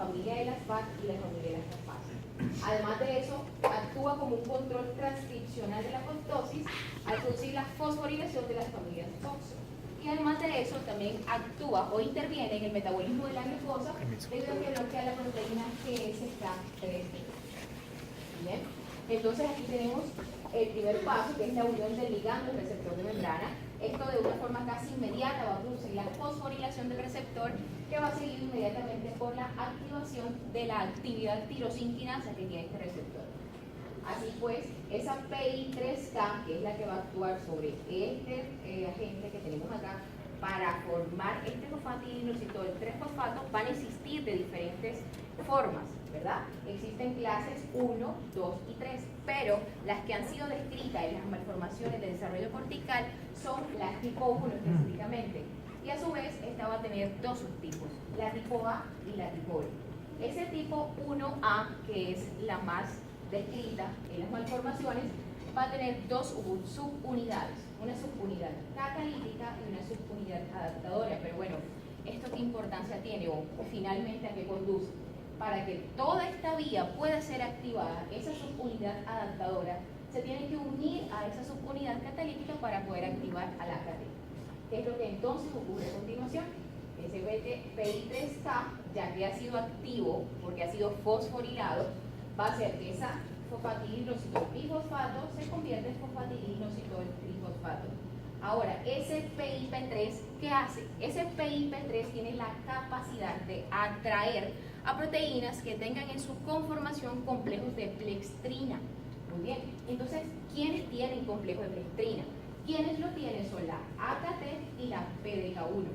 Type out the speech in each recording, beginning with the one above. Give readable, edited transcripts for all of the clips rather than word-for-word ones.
familia de las FAT y la familia de las caspasas. Además de eso, actúa como un control transcripcional de la apoptosis al producir la fosforilación de las familias FOXO. Y además de eso, también actúa o interviene en el metabolismo de la glucosa debido a que bloquea la proteína GSK3. Bien, entonces aquí tenemos el primer paso, que es la unión del ligando al receptor de membrana. Esto de una forma casi inmediata va a producir la fosforilación del receptor, que va a seguir inmediatamente por la activación de la actividad tirosinquinasa que tiene este receptor. Así pues, esa PI3K, que es la que va a actuar sobre este agente que tenemos acá, para formar este fosfatidilositol 3-fosfato, van a existir de diferentes formas, ¿verdad? Existen clases 1, 2 y 3, pero las que han sido descritas en las malformaciones de desarrollo cortical son las tipo 1 específicamente. Y a su vez, esta va a tener dos subtipos, la tipo A y la tipo B. Ese tipo 1A, que es la más descrita en las malformaciones, va a tener dos subunidades, una subunidad catalítica y una subunidad adaptadora. Pero bueno, ¿esto qué importancia tiene o finalmente a qué conduce? Para que toda esta vía pueda ser activada, esa subunidad adaptadora se tiene que unir a esa subunidad catalítica para poder activar al AKT. ¿Qué es lo que entonces ocurre a continuación? Ese PI3K, ya que ha sido activo porque ha sido fosforilado, va a hacer que esa fosfatidilositol bifosfato se convierte en fosfatidilositol trifosfato. Ahora, ese PIP3, ¿qué hace? Ese PIP3 tiene la capacidad de atraer a proteínas que tengan en su conformación complejos de plextrina. Muy bien, entonces, ¿quiénes tienen complejo de plextrina? Quienes lo tienen son la AKT y la PDK1.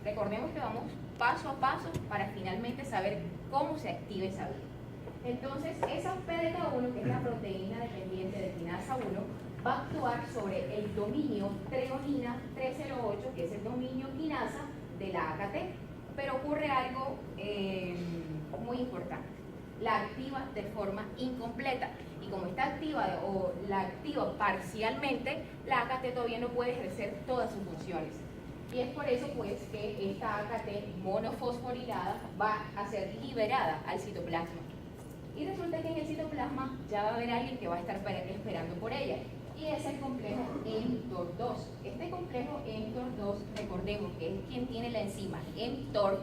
Recordemos que vamos paso a paso para finalmente saber cómo se activa esa vía. Entonces, esa PDK1, que es la proteína dependiente de quinasa 1, va a actuar sobre el dominio treonina 308, que es el dominio quinasa de la AKT. Pero ocurre algo muy importante. La activa de forma incompleta. Y como está activa o la activa parcialmente, la AKT todavía no puede ejercer todas sus funciones. Y es por eso pues que esta AKT monofosforilada va a ser liberada al citoplasma. Y resulta que en el citoplasma ya va a haber alguien que va a estar esperando por ella. Y es el complejo mTOR2. Este complejo mTOR2, recordemos que es quien tiene la enzima mTOR,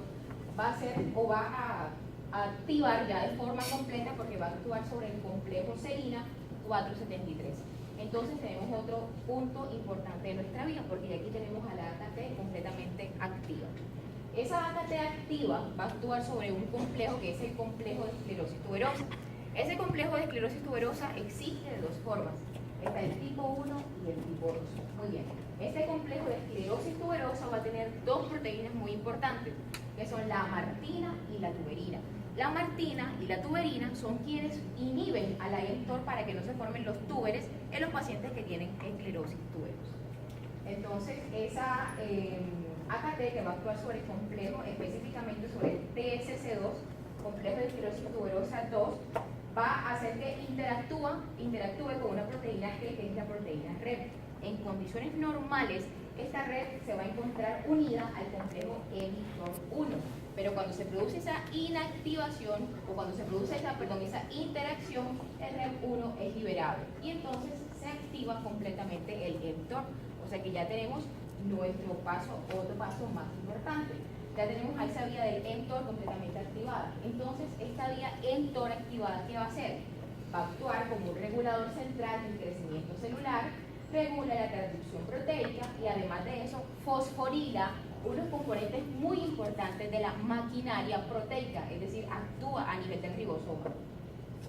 va a ser o va a activar ya de forma completa porque va a actuar sobre el complejo serina 473. Entonces tenemos otro punto importante de nuestra vía, porque aquí tenemos a la AKT completamente activa. Esa AKT activa va a actuar sobre un complejo que es el complejo de esclerosis tuberosa. Ese complejo de esclerosis tuberosa existe de dos formas. Está el tipo 1 y el tipo 2. Muy bien. Este complejo de esclerosis tuberosa va a tener dos proteínas muy importantes, que son la amartina y la tuberina. La amartina y la tuberina son quienes inhiben a la mTOR para que no se formen los túberes en los pacientes que tienen esclerosis tuberosa. Entonces, esa AKT que va a actuar sobre el complejo, específicamente sobre el TSC2, complejo de esclerosis tuberosa 2, va a hacer que interactúe con una proteína G, que es la proteína REP. En condiciones normales, esta red se va a encontrar unida al complejo mTOR1. Pero cuando se produce esa inactivación, o cuando se produce esa interacción, el REP1 es liberado. Y entonces se activa completamente el mTOR. O sea que ya tenemos nuestro paso, otro paso más importante. Ya tenemos a esa vía del mTOR completamente activada. Entonces, esta vía mTOR activada, ¿qué va a hacer? Va a actuar como un regulador central del crecimiento celular, regula la transducción proteica y además de eso fosforila unos componentes muy importantes de la maquinaria proteica, es decir, actúa a nivel del ribosoma.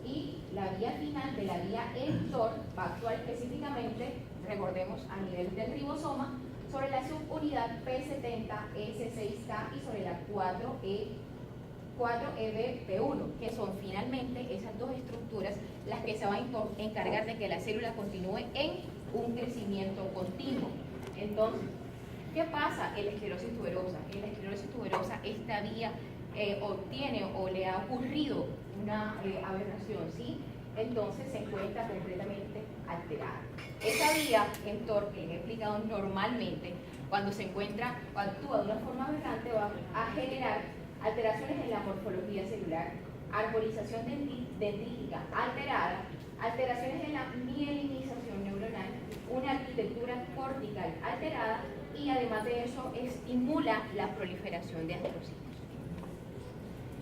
Y la vía final de la vía mTOR va a actuar específicamente, recordemos, a nivel del ribosoma, sobre la subunidad P70S6K y sobre la 4EBP1, que son finalmente esas dos estructuras las que se van a encargar de que la célula continúe en un crecimiento continuo. Entonces, ¿qué pasa en la esclerosis tuberosa? En la esclerosis tuberosa esta vía obtiene o le ha ocurrido una aberración, ¿sí? Entonces se encuentra completamente alterada. Esa vía mTOR que he explicado normalmente, cuando actúa de una forma aberrante, va a generar alteraciones en la morfología celular, arborización dendrítica alterada, alteraciones en la mielinización neuronal, una arquitectura cortical alterada y además de eso estimula la proliferación de astrocitos.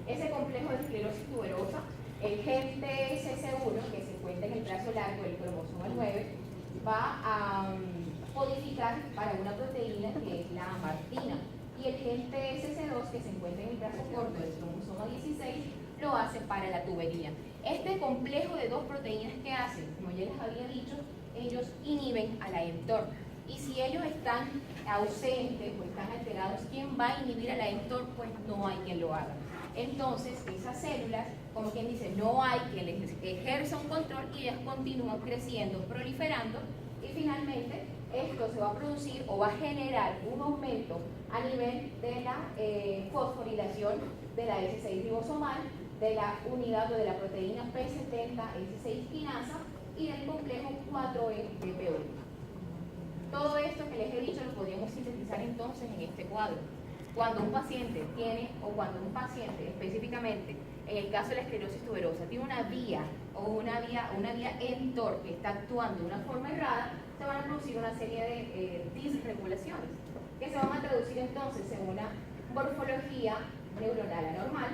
Ese complejo de esclerosis tuberosa, el gen TSC1 que se encuentra en el brazo largo del cromosoma 9 va a codificar para una proteína que es la amartina, y el gen TSC2 que se encuentra en el brazo corto del cromosoma 16 lo hace para la tubería. Este complejo de dos proteínas que hacen, como ya les había dicho, ellos inhiben a la mTOR. Y si ellos están ausentes o están alterados, ¿quién va a inhibir a la mTOR? Pues no hay quien lo haga. Entonces, esas células, como quien dice, no hay quien les ejerza un control y ellas continúan creciendo, proliferando, y finalmente esto se va a producir o va a generar un aumento a nivel de la fosforilación de la S6 ribosomal, de la unidad o de la proteína P70S6 quinasa y del complejo 4E de PO. Todo esto que les he dicho lo podríamos sintetizar entonces en este cuadro. Cuando un paciente tiene, o cuando un paciente específicamente, en el caso de la esclerosis tuberosa, tiene una vía mTOR que está actuando de una forma errada, se van a producir una serie de disregulaciones que se van a traducir entonces en una morfología neuronal anormal,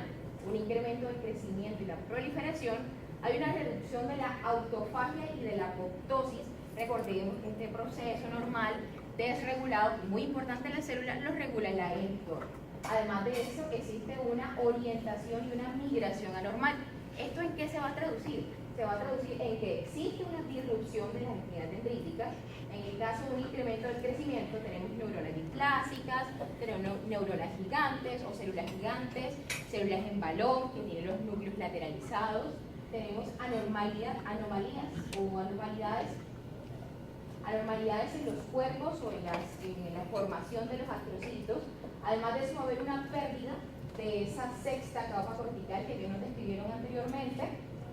un incremento del crecimiento y la proliferación, hay una reducción de la autofagia y de la apoptosis. Recordemos que este proceso normal desregulado, muy importante en la célula, lo regula la mTOR. Además de eso, existe una orientación y una migración anormal. ¿Esto en qué se va a traducir? Se va a traducir en que existe una disrupción de las actividades dendríticas. En el caso de un incremento del crecimiento, tenemos neuronas displásicas, tenemos neuronas gigantes o células gigantes, células en balón que tienen los núcleos lateralizados, tenemos anormalidades en los cuerpos o en la formación de los astrocitos. Además de eso, va a haber una pérdida de esa sexta capa cortical que nos describieron anteriormente,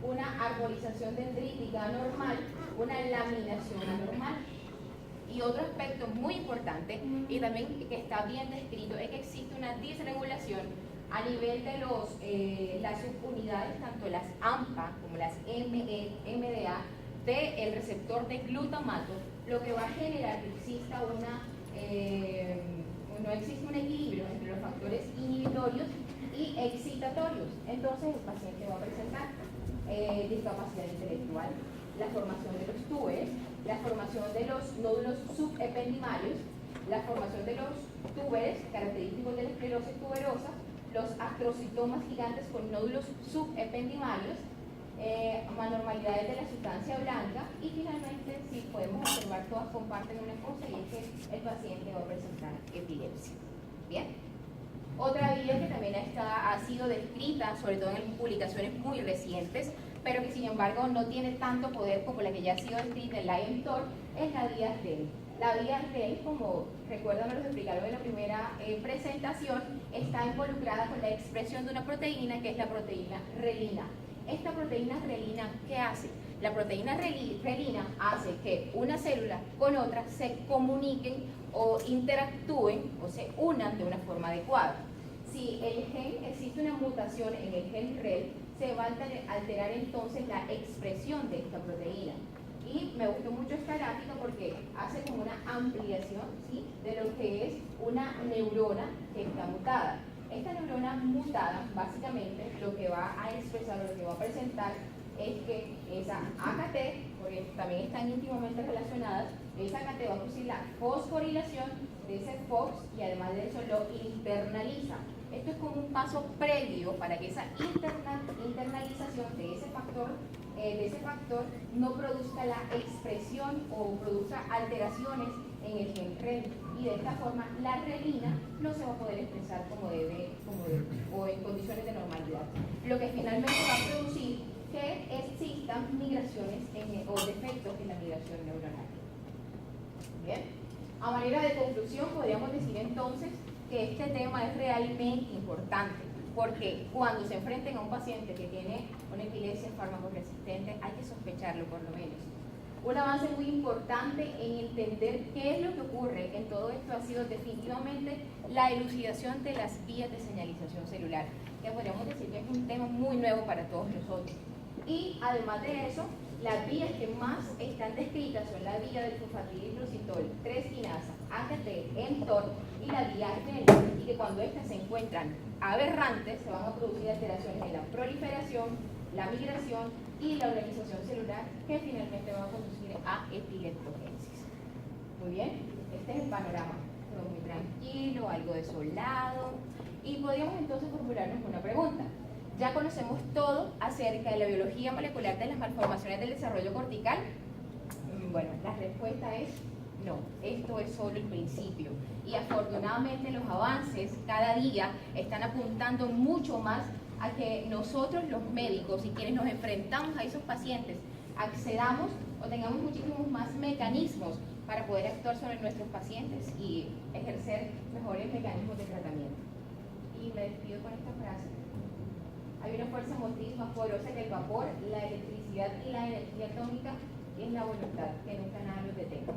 una arborización dendrítica anormal, una laminación anormal. Y otro aspecto muy importante, y también que está bien descrito, es que existe una disregulación a nivel de las subunidades, tanto las AMPA como las MDA, del receptor de glutamato, lo que va a generar que exista no existe un equilibrio entre los factores inhibitorios y excitatorios. Entonces el paciente va a presentar discapacidad intelectual, la formación de los túberes, la formación de los nódulos subependimarios, la formación de los túberes característicos de la esclerosis tuberosa, los astrocitomas gigantes con nódulos subependimarios, anormalidades de la sustancia blanca, y finalmente, si podemos observar, todas comparten una cosa, y es que el paciente va a presentar epilepsia. Bien. Otra vía que también ha sido descrita, sobre todo en publicaciones muy recientes, pero que sin embargo no tiene tanto poder como la que ya ha sido descrita en la mTOR, es la vía REL. La vía REL, como recuerdan, me lo explicaron en la primera presentación, está involucrada con la expresión de una proteína que es la proteína relina. Esta proteína relina, ¿qué hace? La proteína relina hace que una célula con otra se comuniquen o interactúen o se unan de una forma adecuada. Si existe una mutación en el gen REL, se va a alterar entonces la expresión de esta proteína. Y me gustó mucho esta gráfica porque hace como una ampliación, ¿sí?, de lo que es una neurona que está mutada. Esta neurona mutada, básicamente, lo que va a expresar, lo que va a presentar, es que esa AKT, porque también están íntimamente relacionadas, esa AKT va a producir la fosforilación de ese FOX y además de eso lo internaliza. Esto es como un paso previo para que esa internalización de ese factor no produzca la expresión o produzca alteraciones en el gen REL, y de esta forma la relina no se va a poder expresar como debe o en condiciones de normalidad, lo que finalmente va a producir que existan migraciones o defectos en la migración neuronal. Bien, a manera de conclusión podríamos decir entonces que este tema es realmente importante, porque cuando se enfrenten a un paciente que tiene una epilepsia fármaco resistente hay que sospecharlo por lo menos. Un avance muy importante en entender qué es lo que ocurre en todo esto ha sido definitivamente la elucidación de las vías de señalización celular, que podríamos decir que es un tema muy nuevo para todos nosotros. Y además de eso, las vías que más están descritas son la vía del fosfatidilrositol, 3-quinasa, AKT, mTOR y la vía ARNL, y que cuando estas se encuentran aberrantes se van a producir alteraciones en la proliferación, la migración y la organización celular, que finalmente van a conducir a epileptogenesis. Muy bien, este es el panorama, todo muy tranquilo, algo desolado, y podríamos entonces formularnos una pregunta. Ya conocemos todo acerca de la biología molecular de las malformaciones del desarrollo cortical. Bueno, la respuesta es no, esto es solo el principio. Y afortunadamente los avances cada día están apuntando mucho más a que nosotros los médicos y quienes nos enfrentamos a esos pacientes accedamos o tengamos muchísimos más mecanismos para poder actuar sobre nuestros pacientes y ejercer mejores mecanismos de tratamiento. Y me despido con esta frase. Hay una fuerza motriz más poderosa que el vapor, la electricidad y la energía atómica, y es la voluntad, que nunca nada los detenga.